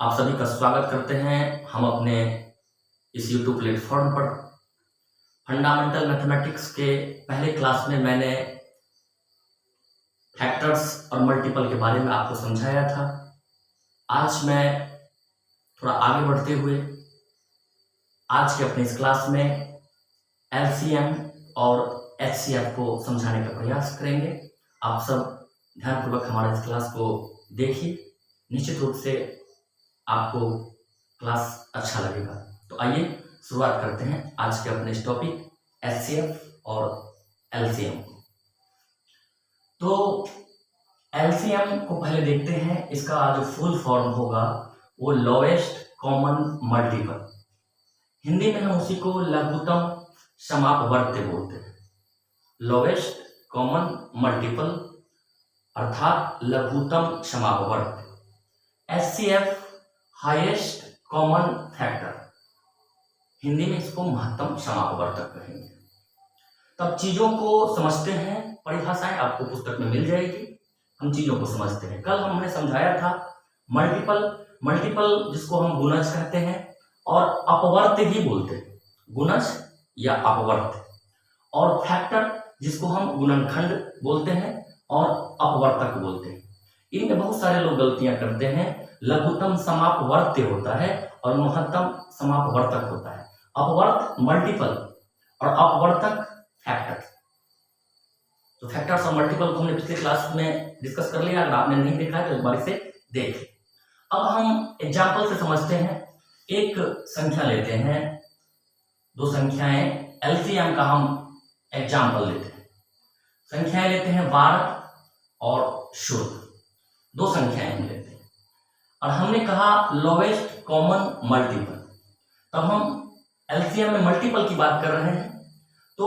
आप सभी का स्वागत करते हैं हम अपने इस YouTube प्लेटफॉर्म पर। फंडामेंटल मैथमेटिक्स के पहले क्लास में मैंने फैक्टर्स और मल्टीपल के बारे में आपको समझाया था। आज मैं थोड़ा आगे बढ़ते हुए आज के अपने इस क्लास में LCM और HCF को समझाने का प्रयास करेंगे। आप सब ध्यानपूर्वक हमारे इस क्लास को देखिए, निश्चित रूप से आपको क्लास अच्छा लगेगा। तो आइए शुरुआत करते हैं आज के अपने इस टॉपिक HCF और LCM को। तो LCM को पहले देखते हैं। इसका जो फुल फॉर्म होगा वो लोएस्ट कॉमन मल्टीपल। हिंदी में हम उसी को लघुत्तम समापवर्त्य बोलते हैं। लोएस्ट कॉमन मल्टीपल अर्थात लघुत्तम समापवर्त्य। HCF highest common factor, Hindi में इसको महत्तम समापवर्तक कहेंगे। तब चीजों को समझते हैं। परिभाषाएं आपको पुस्तक में मिल जाएगी। हम चीजों को समझते हैं। कल हमने समझाया था मल्टीपल जिसको हम गुणज कहते हैं और अपवर्त्य भी बोलते हैं, गुणज या अपवर्त्य, और फैक्टर जिसको हम गुणनखंड बोलते हैं और अपवर्तक बोलते हैं। इनमें बहुत सारे लोग गलतियां करते हैं। लघुत्तम समापवर्त्य होता है और महत्तम समापवर्तक होता है। अपवर्त मल्टीपल और अपवर्तक फैक्टर। तो फैक्टर्स और मल्टीपल को हमने पिछले क्लास में डिस्कस कर लिया। अगर आपने नहीं देखा है तो एक बार इसे देखें। अब हम एग्जाम्पल से समझते हैं। एक संख्या लेते हैं, दो संख्याएं, LCM का हम एग्जाम्पल लेते हैं। संख्याएं लेते हैं 12 और 16, दो संख्याएं हम लेते हैं और हमने कहा लोवेस्ट कॉमन मल्टीपल। तब हम LCM में मल्टीपल की बात कर रहे हैं तो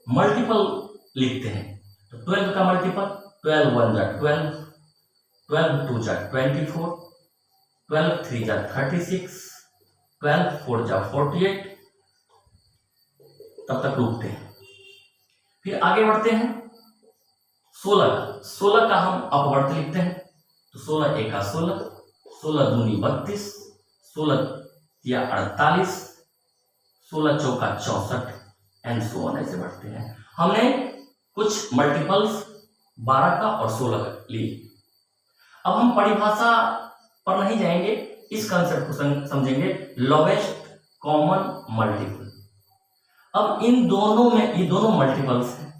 मल्टीपल लिखते हैं। तो 12 का मल्टीपल 12 1 जा 12, 12 2 जा 24, 12 3 जा 36, 12 4 जा 48। तब तक रुकते हैं। फिर आगे बढ़ते हैं। 16 का हम अपवर्त्य लिखते हैं। तो 16 1 16, 16 दूनी 32, 16 या 48, 16 चौका 64 एंड सो ऑन, ऐसे बढ़ते हैं। हमने कुछ मल्टीपल्स 12 का और 16 का लिए। अब हम परिभाषा पर नहीं जाएंगे, इस कंसेप्ट को समझेंगे, लोवेस्ट कॉमन मल्टीपल। अब इन दोनों में, ये दोनों मल्टीपल्स हैं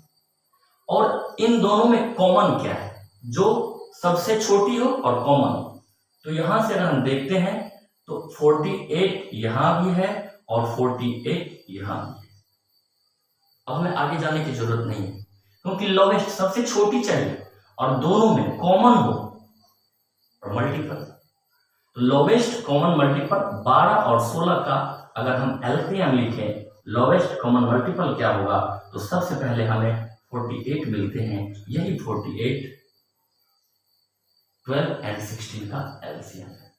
और इन दोनों में कॉमन क्या है, जो सबसे छोटी हो और कॉमन हो। तो यहां से अगर हम देखते हैं तो 48 यहां भी है और 48 यहां भी है। अब हमें आगे जाने की जरूरत नहीं है क्योंकि लोवेस्ट सबसे छोटी चाहिए और दोनों में कॉमन हो और मल्टीपल। तो लोवेस्ट कॉमन मल्टीपल 12 और 16 का अगर हम LCM लिखें, लोवेस्ट कॉमन मल्टीपल क्या होगा, तो सबसे पहले हमें 48 मिलते हैं। यही 48 12 एंड 16 का LCM है।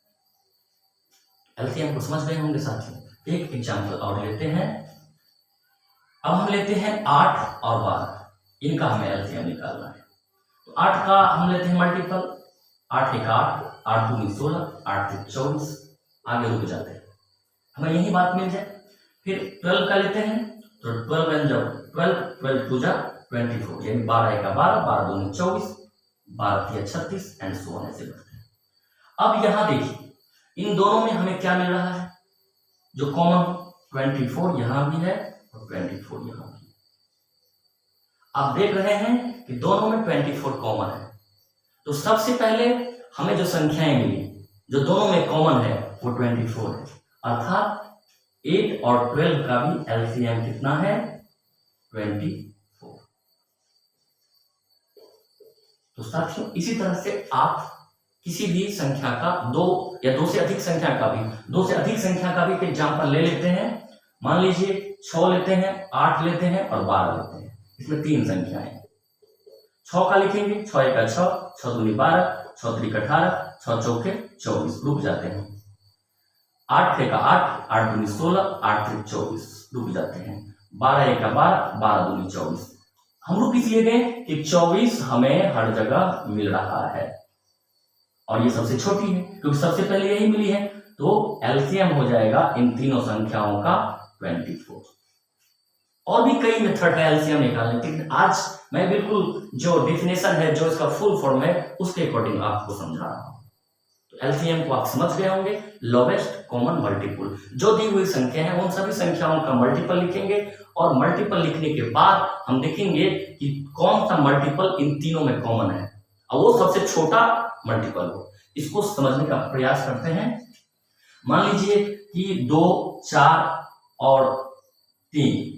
LCM को समझ गए होंगे साथियों। एक एग्जाम्पल और लेते हैं। अब हम लेते हैं 8 और 12, इनका हमें LCM निकालना है। तो 8 का हम लेते हैं मल्टीपल, 8 1 8, 8 2 16, 8 3 24, आगे रुक जाते हैं, हमें यही बात मिल जाए। फिर 12 का लेते हैं तो 12 एंड जब 12, 12 2 जा 24, यानी 12 1 12, 12 2 24, 12 3 36 एंड सो ऑन, ऐसे बढ़ते हैं। अब यहां देखिए इन दोनों में हमें क्या मिल रहा है, जो कॉमन 24 यहां भी है और 24 यहां भी है। आप देख रहे हैं कि दोनों में 24 कॉमन है। तो सबसे पहले हमें जो संख्याएं मिली जो दोनों में कॉमन है वो 24 है, अर्थात 8 और 12 का भी LCM कितना है, 24। तो साथियों इसी तरह से आप किसी भी संख्या का, दो या दो से अधिक संख्या का भी एक एग्जाम्पल ले लेते हैं। मान लीजिए 6 लेते हैं, 8 लेते हैं और 12 लेते हैं। इसमें 3 संख्याएं। 6 का लिखेंगे, 6 1 6, 6 दूनी 12, 6 3 18, 6 चौके 24, रुक जाते हैं। 8 1 8, 8 दूनी 16, 8 3 24, रुक जाते हैं। 12 1 12, 12 दूनी 24। हम लोग इसलिए गए कि 24 हमें हर जगह मिल रहा है। और ये सबसे छोटी है क्योंकि सबसे पहले यही मिली है, तो एलसीएम हो जाएगा इन तीनों संख्याओं का 24। और भी कई मेथड है एलसीएम निकालने के, लेकिन आज मैं बिल्कुल जो डेफिनेशन है, जो इसका फुल फॉर्म है, उसके अकॉर्डिंग आपको समझा रहा हूं। तो एलसीएम को आप समझ गए होंगे, लोवेस्ट कॉमन मल्टीपल। जो दी हुई संख्या है उन सभी संख्याओं का मल्टीपल लिखेंगे और मल्टीपल लिखने के बाद हम देखेंगे कि कौन सा मल्टीपल इन तीनों में कॉमन है और वो सबसे छोटा मल्टीपल हो। इसको समझने का प्रयास करते हैं। मान लीजिए कि 2, 4 और 3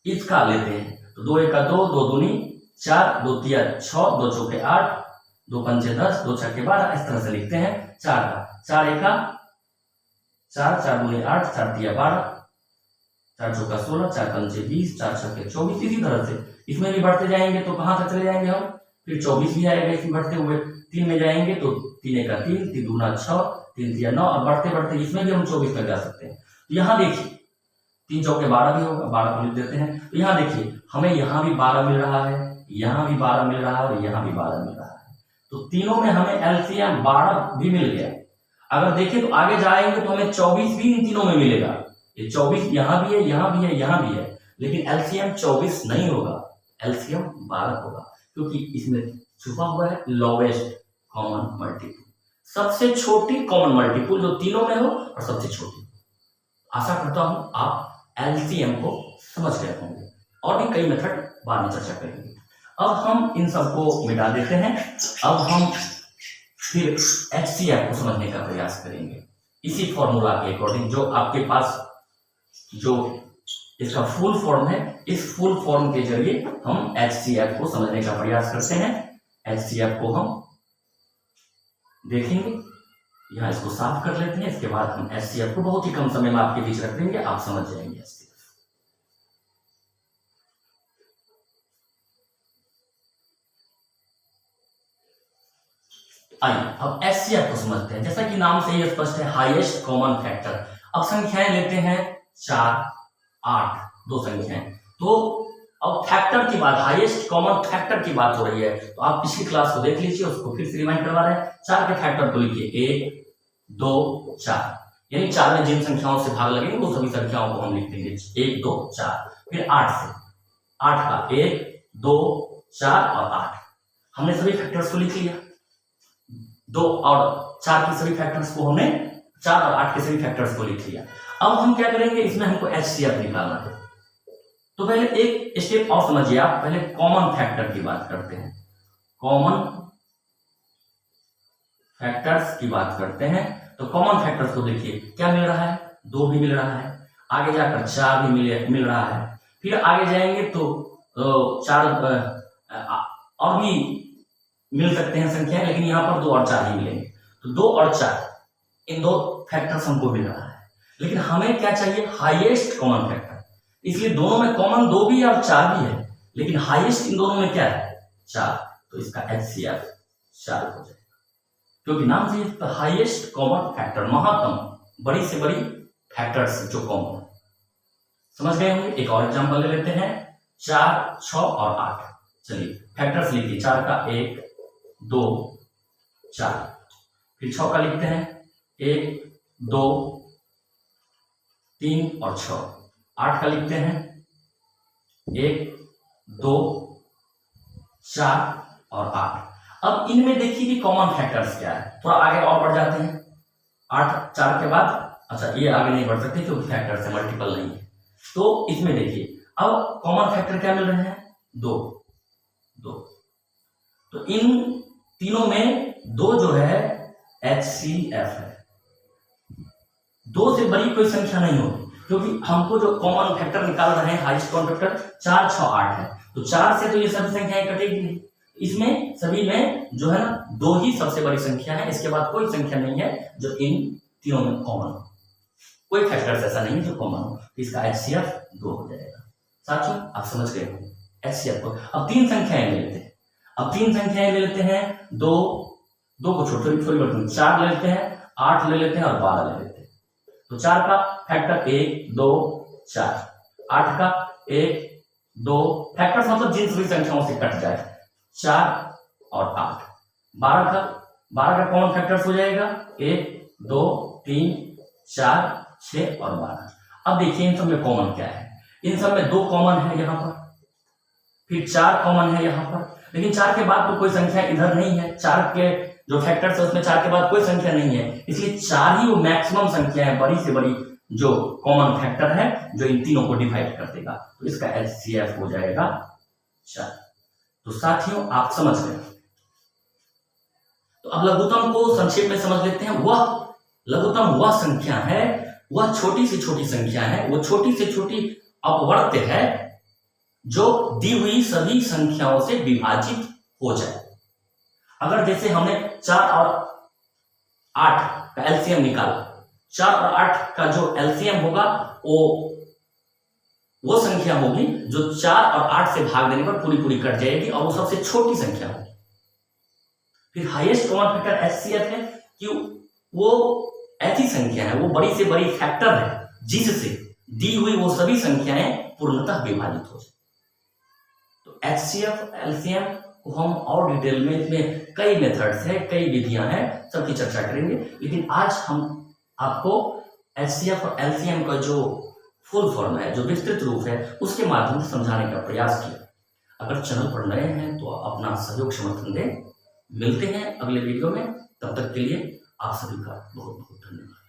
इसका लेते हैं, तो 2 एका 2, 2 दूनी 4, 2 तिया 6, 2 चौके 8, 2 पंचे 10, 2 छक्के 12, इस तरह से लिखते हैं 4 का। 4 एका 4, 4 दूनी 8, 4 तिया 12, 4 चौका 16, 4 पंचे 20, 4 छक्के 24। इसी तरह से इसमें भी बढ़ते जाएंगे तो कहाँ तक चले जाएंगे हम, फिर 24 भी आएगा इसमें बढ़ते हुए। 3 में जाएंगे तो 3 एका 3, 3 दूना 6, 3 तिया 9, और बढ़ते बढ़ते इसमें भी हम 24 तक जा सकते हैं। तो यहाँ देखिए 3 चौके 12 भी होगा, 12 को लिख देते हैं। तो यहाँ देखिए हमें यहाँ भी 12 मिल रहा है, यहाँ भी 12 मिल रहा है और यहाँ भी 12 मिल रहा है। तो तीनों में हमें एलसीएम 12 भी मिल गया। अगर देखें तो आगे जाएंगे तो हमें 24 भी इन तीनों में मिलेगा। ये 24 यहाँ भी है, यहाँ भी है, यहाँ भी है, लेकिन एलसीएम 24 नहीं होगा, एलसीएम 12 होगा, क्योंकि इसमें छुपा हुआ है लोवेस्ट कॉमन मल्टीपल, सबसे छोटी कॉमन मल्टीपल जो तीनों में हो और सबसे छोटी। आशा करता हूं आप एलसीएम को समझ गए होंगे। और भी कई मेथड बाद में चर्चा करेंगे। अब हम इन सबको मिटा देते हैं। अब हम फिर एचसीएफ को समझने का प्रयास करेंगे इसी फॉर्मूला के अकॉर्डिंग, जो आपके पास जो इसका फुल फॉर्म है, इस फुल फॉर्म के जरिए हम एचसीएफ को समझने का प्रयास करते हैं। एचसीएफ को हम देखेंगे, यहाँ इसको साफ कर लेते हैं, इसके बाद हम एचसीएफ को बहुत ही कम समय में आपके बीच रख देंगे, आप समझ जाएंगे एचसीएफ। आइए अब एचसीएफ को समझते हैं। जैसा कि नाम से ही स्पष्ट है, हाईएस्ट कॉमन फैक्टर। अब संख्याएं लेते हैं 4, 8, दो संख्याएं। तो अब फैक्टर की बात, हाईएस्ट कॉमन फैक्टर की बात हो रही है, तो आप पिछली क्लास को देख लीजिए, उसको फिर से रिमाइंड करवा रहे हैं। 4 के फैक्टर को लिखिए 1, 2, 4, यानी 4 में जिन संख्याओं से भाग लगेंगे वो सभी संख्याओं को हम लिख देंगे 1, 2, 4। फिर 8 से, 8 का 1, 2, 4 और 8, हमने सभी फैक्टर्स को लिख लिया। 2 और 4 की सभी फैक्टर्स को हमने, 4 और 8 के सभी फैक्टर्स को लिख लिया। अब हम क्या करेंगे, इसमें हमको एचसीएफ निकालना है। तो पहले एक स्टेप और समझिए आप, पहले कॉमन फैक्टर की बात करते हैं। कॉमन फैक्टर्स की बात करते हैं, तो कॉमन फैक्टर्स को देखिए क्या मिल रहा है, 2 भी मिल रहा है, आगे जाकर 4 भी मिल रहा है, फिर आगे जाएंगे तो 4 और भी मिल सकते हैं संख्याएं, लेकिन यहाँ पर 2 और 4 ही मिलेंगे। तो 2 और 4 इन दो फैक्टर्स हमको मिल रहा है, लेकिन हमें क्या चाहिए, हाईएस्ट कॉमन फैक्टर। इसलिए दोनों में कॉमन 2 भी है और 4 भी है, लेकिन हाईएस्ट इन दोनों में क्या है, 4। तो इसका एचसीएफ 4 हो जाएगा, क्योंकि नाम से हाईएस्ट कॉमन फैक्टर, महत्तम बड़ी से बड़ी फैक्टर्स जो कॉमन है। समझ गए होंगे। एक और एग्जांपल ले लेते हैं, 4, 6 और 8। चलिए फैक्टर्स लिखिए, 4 का 1, 2, 4, फिर 6 का लिखते हैं 1, 2, 3 और 6। 8 का लिखते हैं 1, 2, 4 और 8। अब इनमें देखिए कि कॉमन फैक्टर्स क्या है, थोड़ा आगे और बढ़ जाते हैं। 8, 4 के बाद, अच्छा ये आगे नहीं बढ़ सकते क्योंकि फैक्टर्स है, मल्टीपल नहीं है। तो इसमें देखिए अब कॉमन फैक्टर क्या मिल रहे हैं, 2। तो इन तीनों में 2 जो है एचसीएफ है। 2 से बड़ी कोई संख्या नहीं होगी, क्योंकि हमको जो कॉमन फैक्टर निकाल रहे हैं, हाईएस्ट कॉमन फैक्टर 4, 6, 8 है। तो 4 से तो ये सभी संख्याएं कटेगी नहीं, इसमें सभी में जो है ना 2 ही सबसे बड़ी संख्या है, इसके बाद कोई संख्या नहीं है जो इन तीनों में कॉमन हो। कोई फैक्टर ऐसा नहीं है जो कॉमन हो, तो इसका एचसीएफ 2 हो जाएगा। साथियों आप समझ गए होंगे एचसीएफ को। अब 3 संख्याएं ले लेते हैं। अब 3 संख्याएं ले लेते हैं, 2 को छोटी थोड़ी बढ़ती, 4 ले लेते हैं, 8 ले लेते हैं और 12 ले लेते हैं। तो 4 का फैक्टर 1, 2, 4, 8 का 1, 2 फैक्टर्स मतलब जिन सभी संख्याओं से कट जाए, 4 और 8, 12 का 12 का कॉमन फैक्टर्स हो जाएगा 1 2 3 4 6 और 12। अब देखिए इन सब में कॉमन क्या है, इन सब में 2 कॉमन है यहाँ पर, फिर 4 कॉमन है यहाँ पर, लेकिन 4 के बाद तो कोई संख्या इधर नहीं है, 4 के जो फैक्टर्स है उसमें 4 के बाद कोई संख्या नहीं है, इसलिए 4 ही वो मैक्सिमम संख्या है, बड़ी से बड़ी जो कॉमन फैक्टर है जो इन तीनों को डिवाइड कर देगा। तो इसका HCF हो जाएगा 4। तो साथियों आप समझ गए। तो अब लघुत्तम को संक्षेप में समझ लेते हैं। वह लघुत्तम वह संख्या है, वह छोटी से छोटी संख्या है, वो छोटी से छोटी अपवर्त्य है जो दी हुई सभी संख्याओं से विभाजित हो जाए। अगर जैसे हमने 4 और 8 का एलसीएम निकाला, 4 और 8 का जो एलसीएम होगा वो संख्या होगी जो 4 और 8 से भाग देने पर पूरी पूरी कट जाएगी और वो सबसे छोटी संख्या होगी। फिर हाईएस्ट कॉमन फैक्टर HCF है कि वो ऐसी संख्या है, वो बड़ी से बड़ी फैक्टर है जिससे दी हुई वो सभी संख्याएं पूर्णतः विभाजित हो जाए। तो HCF LCM को हम और डिटेल में, इसमें कई मेथड्स है, कई विधियां हैं, सबकी चर्चा करेंगे। लेकिन आज हम आपको HCF और LCM का जो फुल फॉर्म है, जो विस्तृत रूप है, उसके माध्यम से समझाने का प्रयास किया। अगर चैनल पर नए हैं तो अपना सहयोग समर्थन दें। मिलते हैं अगले वीडियो में, तब तक के लिए आप सभी का बहुत बहुत धन्यवाद।